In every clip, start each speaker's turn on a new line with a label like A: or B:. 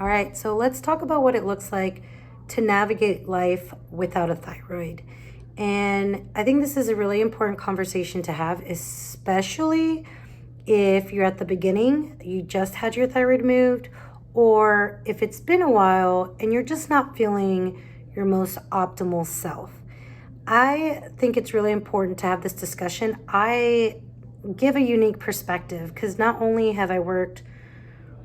A: All right, so let's talk about what it looks like to navigate life without a thyroid. And I think this is a really important conversation to have, especially if you're at the beginning, you just had your thyroid removed, or if it's been a while and you're just not feeling your most optimal self. I think it's really important to have this discussion. I give a unique perspective because not only have I worked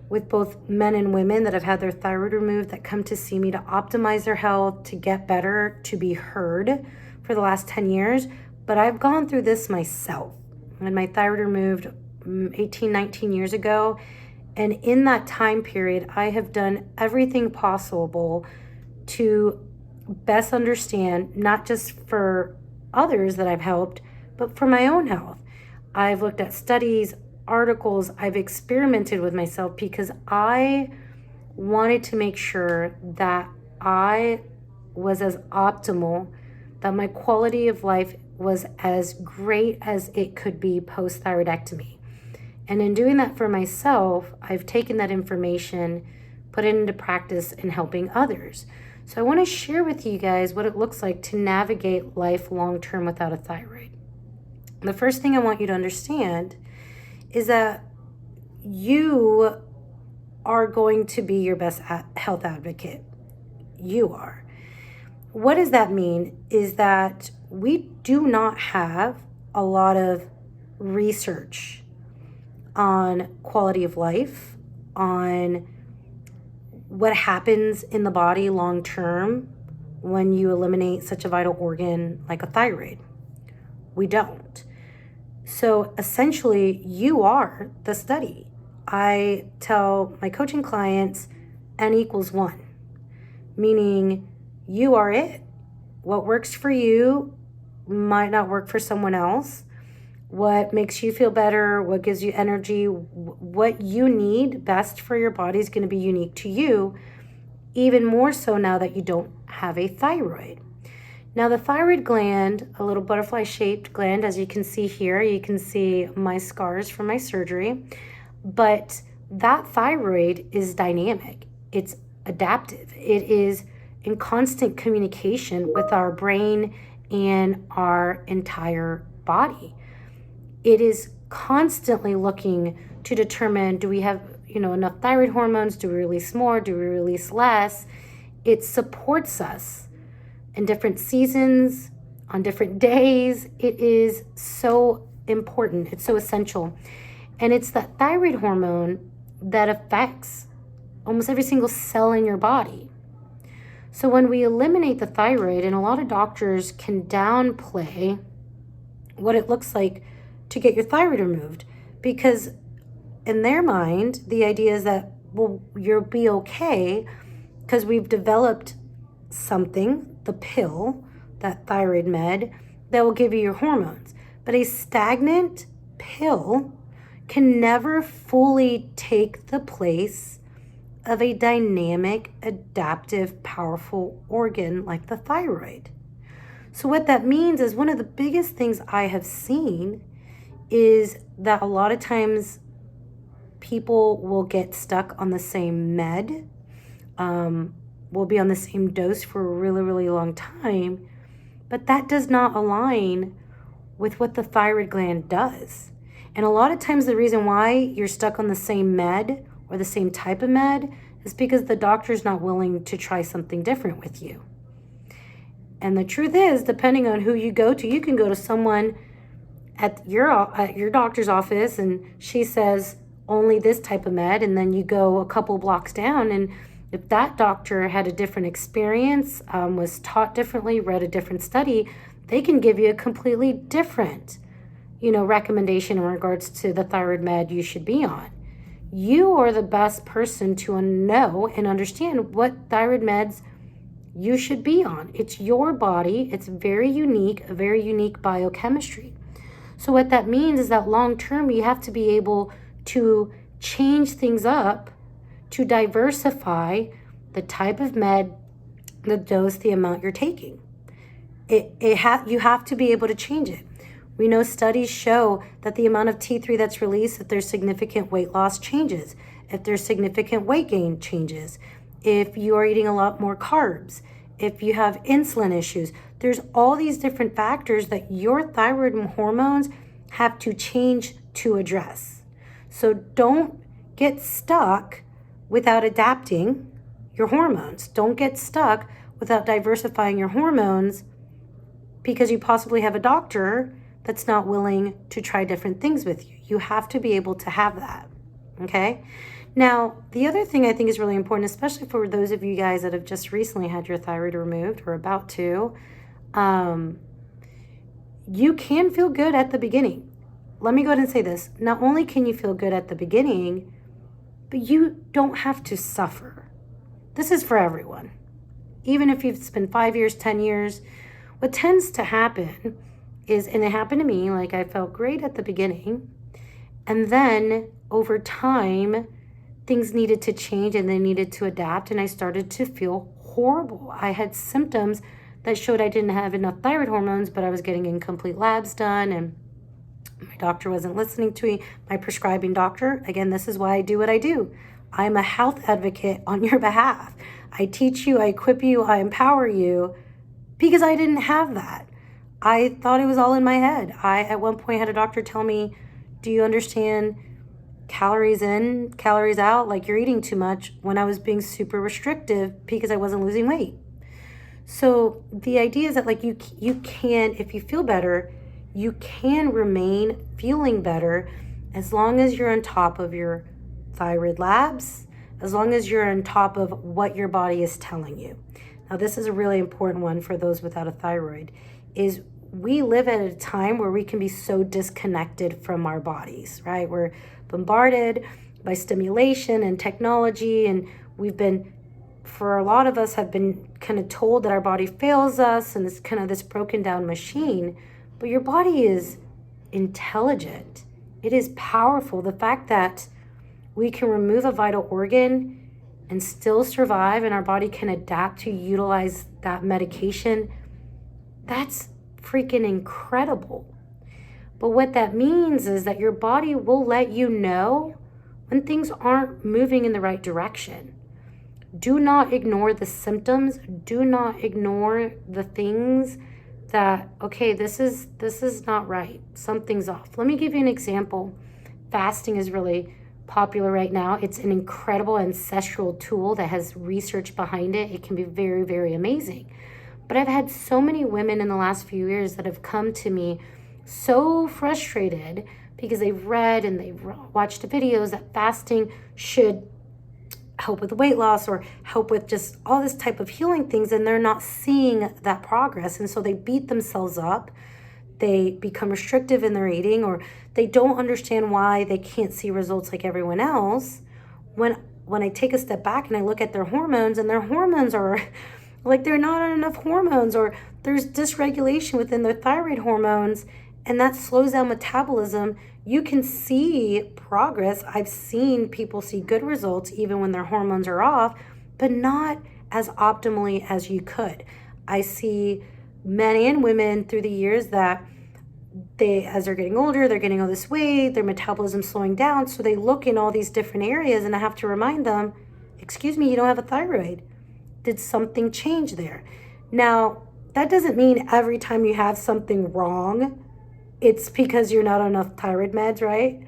A: with both men and women that have had their thyroid removed that come to see me to optimize their health, to get better, to be heard for the last 10 years. But I've gone through this myself. I had my thyroid removed 18, 19 years ago. And in that time period, I have done everything possible to best understand, not just for others that I've helped, but for my own health. I've looked at studies, articles, I've experimented with myself because I wanted to make sure that I was as optimal, that my quality of life was as great as it could be post-thyroidectomy. And in doing that for myself, I've taken that information, put it into practice in helping others. So I want to share with you guys what it looks like to navigate life long-term without a thyroid. The first thing I want you to understand is that you are going to be your best health advocate. You are. What does that mean? Is that we do not have a lot of research on quality of life, on what happens in the body long term when you eliminate such a vital organ like a thyroid. We don't. So essentially, you are the study. I tell my coaching clients N equals 1, meaning you are it. What works for you might not work for someone else. What makes you feel better, what gives you energy, what you need best for your body is going to be unique to you, even more so now that you don't have a thyroid. Now, the thyroid gland, a little butterfly-shaped gland, as you can see here, you can see my scars from my surgery, but that thyroid is dynamic. It's adaptive. It is in constant communication with our brain and our entire body. It is constantly looking to determine, do we have, enough thyroid hormones? Do we release more? Do we release less? It supports us in different seasons, on different days. It is so important. It's so essential. And it's that thyroid hormone that affects almost every single cell in your body. So when we eliminate the thyroid, and a lot of doctors can downplay what it looks like to get your thyroid removed, because in their mind, the idea is that, well, you'll be okay because we've developed something, the pill, that thyroid med, that will give you your hormones. But a stagnant pill can never fully take the place of a dynamic, adaptive, powerful organ like the thyroid. So what that means is one of the biggest things I have seen is that a lot of times people will get stuck on the same med, will be on the same dose for a really, really long time, but that does not align with what the thyroid gland does. And a lot of times the reason why you're stuck on the same med or the same type of med is because the doctor's not willing to try something different with you. And the truth is, depending on who you go to, you can go to someone at your doctor's office and she says only this type of med, and then you go a couple blocks down, and if that doctor had a different experience, was taught differently, read a different study, they can give you a completely different, recommendation in regards to the thyroid med you should be on. You are the best person to know and understand what thyroid meds you should be on. It's your body. It's very unique, a very unique biochemistry. So what that means is that long term, you have to be able to change things up to diversify the type of med, the dose, the amount you're taking. You have to be able to change it. We know studies show that the amount of T3 that's released, that there's significant weight loss changes. if there's significant weight gain changes, if you are eating a lot more carbs, if you have insulin issues. There's all these different factors that your thyroid hormones have to change to address. So don't get stuck without adapting your hormones. Don't get stuck without diversifying your hormones because you possibly have a doctor that's not willing to try different things with you. You have to be able to have that, okay? Now, the other thing I think is really important, especially for those of you guys that have just recently had your thyroid removed or about to, you can feel good at the beginning. Let me go ahead and say this. Not only can you feel good at the beginning, but you don't have to suffer. This is for everyone. Even if you've spent 5 years, 10 years, what tends to happen is, and it happened to me, like I felt great at the beginning, and then over time, things needed to change and they needed to adapt, and I started to feel horrible. I had symptoms that showed I didn't have enough thyroid hormones, but I was getting incomplete labs done, and my doctor wasn't listening to me. My prescribing doctor, again, this is why I do what I do. I'm a health advocate on your behalf. I teach you, I equip you, I empower you, because I didn't have that. I thought it was all in my head. I, at one point, had a doctor tell me, do you understand calories in, calories out? Like, you're eating too much, when I was being super restrictive because I wasn't losing weight. So the idea is that, like, you can, if you feel better, you can remain feeling better as long as you're on top of your thyroid labs, as long as you're on top of what your body is telling you. Now, this is a really important one for those without a thyroid, is we live at a time where we can be so disconnected from our bodies, right? We're bombarded by stimulation and technology, and we've been, for a lot of us, have been kind of told that our body fails us and it's kind of this broken down machine. But your body is intelligent. It is powerful. The fact that we can remove a vital organ and still survive, and our body can adapt to utilize that medication, that's freaking incredible. But what that means is that your body will let you know when things aren't moving in the right direction. Do not ignore the symptoms. Do not ignore the things that, okay, this is not right. Something's off. Let me give you an example. Fasting is really popular right now. It's an incredible ancestral tool that has research behind it. It can be very, very amazing. But I've had so many women in the last few years that have come to me so frustrated because they've read and they've watched videos that fasting should help with weight loss or help with just all this type of healing things, and they're not seeing that progress. And so they beat themselves up. They become restrictive in their eating, or they don't understand why they can't see results like everyone else. When I take a step back and I look at their hormones, and their hormones are like, they're not on enough hormones, or there's dysregulation within their thyroid hormones, and that slows down metabolism. You can see progress. I've seen people see good results even when their hormones are off, but not as optimally as you could. I see men and women through the years that as they're getting older, they're getting all this weight, their metabolism's slowing down, so they look in all these different areas, and I have to remind them, excuse me, you don't have a thyroid. Did something change there? Now, that doesn't mean every time you have something wrong, it's because you're not on enough thyroid meds, right?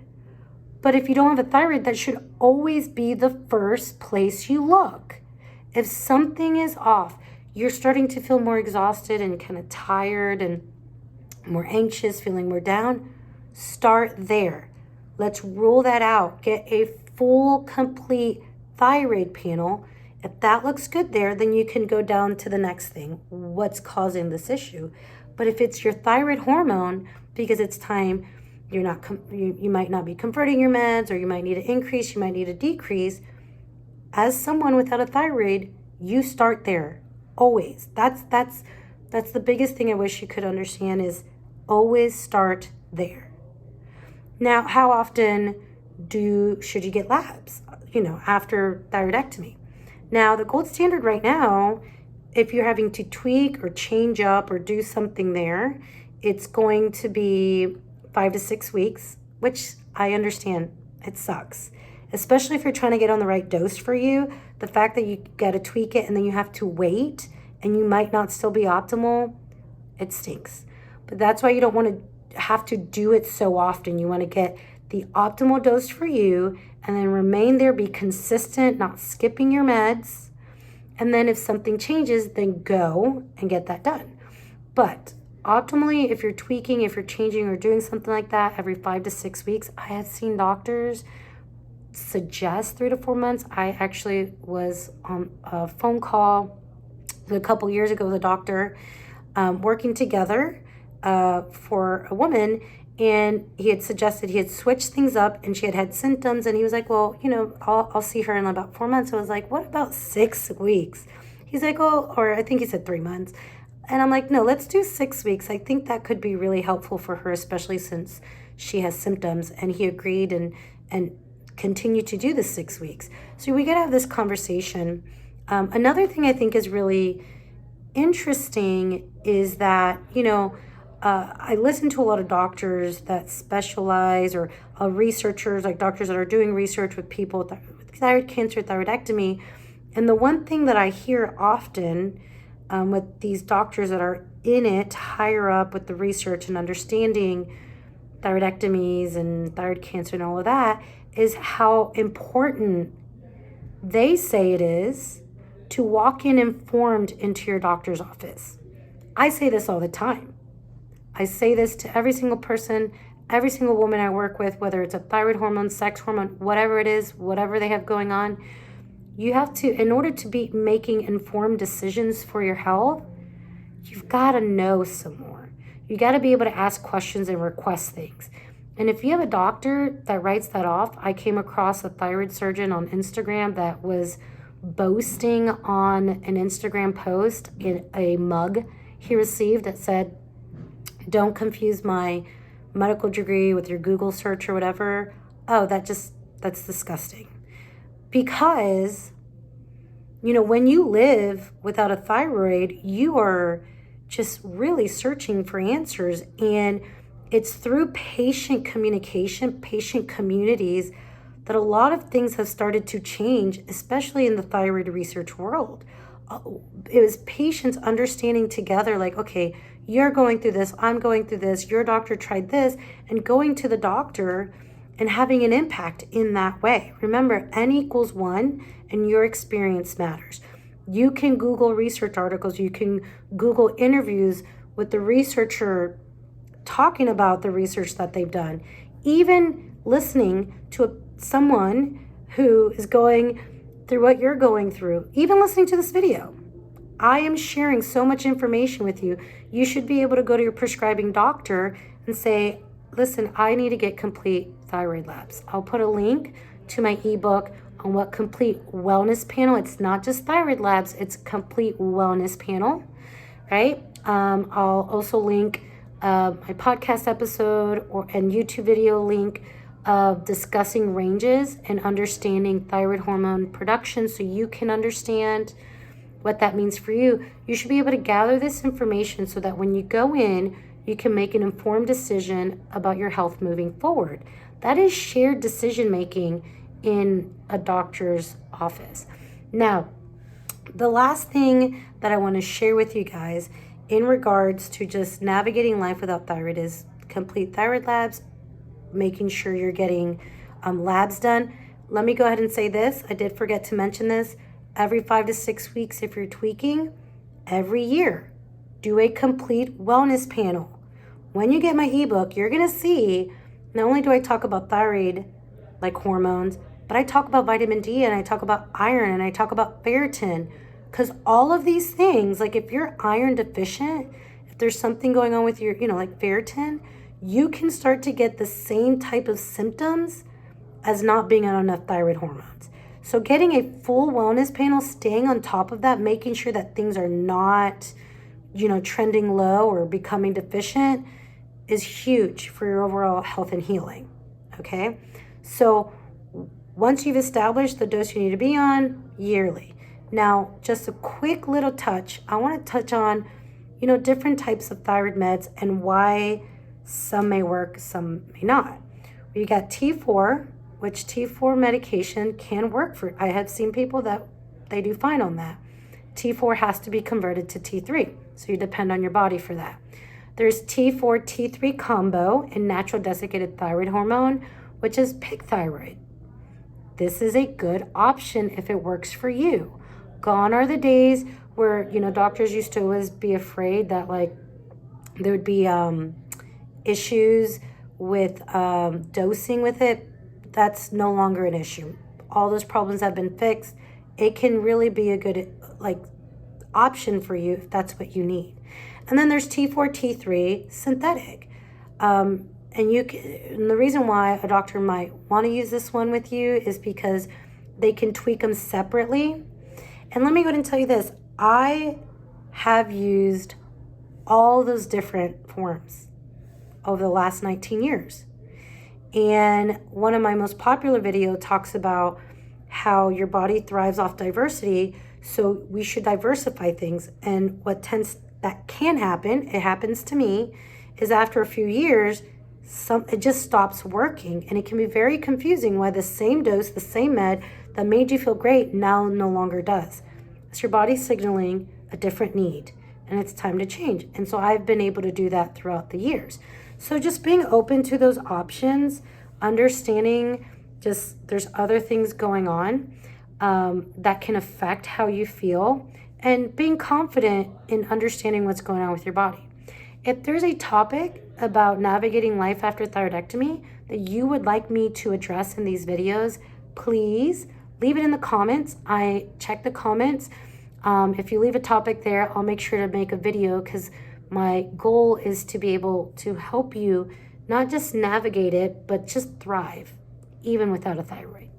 A: But if you don't have a thyroid, that should always be the first place you look. If something is off, you're starting to feel more exhausted and kind of tired and more anxious, feeling more down, start there. Let's rule that out. Get a full, complete thyroid panel. If that looks good there, then you can go down to the next thing. What's causing this issue? But if it's your thyroid hormone, because it's time, you might not be converting your meds, or you might need to increase, you might need to decrease. As someone without a thyroid, you start there. Always. That's the biggest thing I wish you could understand, is always start there. Now, how often should you get labs, after thyroidectomy? Now, the gold standard right now, if you're having to tweak or change up or do something there, it's going to be 5 to 6 weeks, which I understand. It sucks. especially if you're trying to get on the right dose for you. The fact that you got to tweak it and then you have to wait and you might not still be optimal, it stinks. But that's why you don't want to have to do it so often. You want to get the optimal dose for you and then remain there, be consistent, not skipping your meds. And then if something changes, then go and get that done. But optimally, if you're tweaking, if you're changing or doing something like that every 5 to 6 weeks, I have seen doctors suggest 3 to 4 months. I actually was on a phone call a couple years ago with a doctor working together for a woman, and he had suggested he had switched things up and she had had symptoms, and he was like, well, I'll see her in about 4 months. So I was like, what about 6 weeks? He's like, oh, or I think he said 3 months. And I'm like, no, let's do 6 weeks. I think that could be really helpful for her, especially since she has symptoms. And he agreed and continued to do the 6 weeks. So we got to have this conversation. Another thing I think is really interesting is that, I listen to a lot of doctors that specialize, or researchers, like doctors that are doing research with people with thyroid cancer, thyroidectomy. And the one thing that I hear often with these doctors that are in it higher up with the research and understanding thyroidectomies and thyroid cancer and all of that is how important they say it is to walk in informed into your doctor's office. I say this all the time. I say this to every single person, every single woman I work with, whether it's a thyroid hormone, sex hormone, whatever it is, whatever they have going on. You have to, in order to be making informed decisions for your health, you've got to know some more. You got to be able to ask questions and request things. And if you have a doctor that writes that off, I came across a thyroid surgeon on Instagram that was boasting on an Instagram post in a mug he received that said, don't confuse my medical degree with your Google search or whatever. Oh, that's disgusting. Because, when you live without a thyroid, you are just really searching for answers. And it's through patient communication, patient communities, that a lot of things have started to change, especially in the thyroid research world. It was patients understanding together, like, okay, you're going through this, I'm going through this, your doctor tried this, and going to the doctor and having an impact in that way. Remember, N equals 1, and your experience matters. You can Google research articles, you can Google interviews with the researcher talking about the research that they've done, even listening to someone who is going through what you're going through, even listening to this video. I am sharing so much information with you. You should be able to go to your prescribing doctor and say, listen, I need to get complete thyroid labs. I'll put a link to my ebook on what complete wellness panel. It's not just thyroid labs, it's complete wellness panel, right? I'll also link my podcast episode and YouTube video link of discussing ranges and understanding thyroid hormone production so you can understand what that means for you. You should be able to gather this information so that when you go in, you can make an informed decision about your health moving forward. That is shared decision making in a doctor's office. Now, the last thing that I want to share with you guys in regards to just navigating life without thyroid is complete thyroid labs, making sure you're getting labs done. Let me go ahead and say this. I did forget to mention this. Every 5 to 6 weeks, if you're tweaking, every year, do a complete wellness panel. When you get my ebook, you're going to see, not only do I talk about thyroid, like hormones, but I talk about vitamin D, and I talk about iron, and I talk about ferritin. Because all of these things, like if you're iron deficient, if there's something going on with your, like ferritin, you can start to get the same type of symptoms as not being on enough thyroid hormones. So getting a full wellness panel, staying on top of that, making sure that things are not, trending low or becoming deficient is huge for your overall health and healing, okay? So once you've established the dose you need to be on, yearly. Now, just a quick little touch. I want to touch on, different types of thyroid meds and why some may work, some may not. You got T4, which T4 medication can work for. I have seen people that they do fine on that. T4 has to be converted to T3, so you depend on your body for that. There's T4, T3 combo in natural desiccated thyroid hormone, which is pig thyroid. This is a good option if it works for you. Gone are the days where, doctors used to always be afraid that there would be issues with dosing with it. That's no longer an issue. All those problems have been fixed. It can really be a good option for you if that's what you need. And then there's T4, T3 synthetic. And the reason why a doctor might want to use this one with you is because they can tweak them separately. And let me go ahead and tell you this. I have used all those different forms over the last 19 years. And one of my most popular videos talks about how your body thrives off diversity, so we should diversify things. And that can happen, it happens to me, is after a few years, it just stops working. And it can be very confusing why the same dose, the same med that made you feel great now no longer does. It's your body signaling a different need, and it's time to change. And so I've been able to do that throughout the years. So just being open to those options, understanding there's other things going on that can affect how you feel, and being confident in understanding what's going on with your body. If there's a topic about navigating life after thyroidectomy that you would like me to address in these videos, please leave it in the comments. I check the comments. If you leave a topic there, I'll make sure to make a video, because my goal is to be able to help you not just navigate it, but just thrive, even without a thyroid.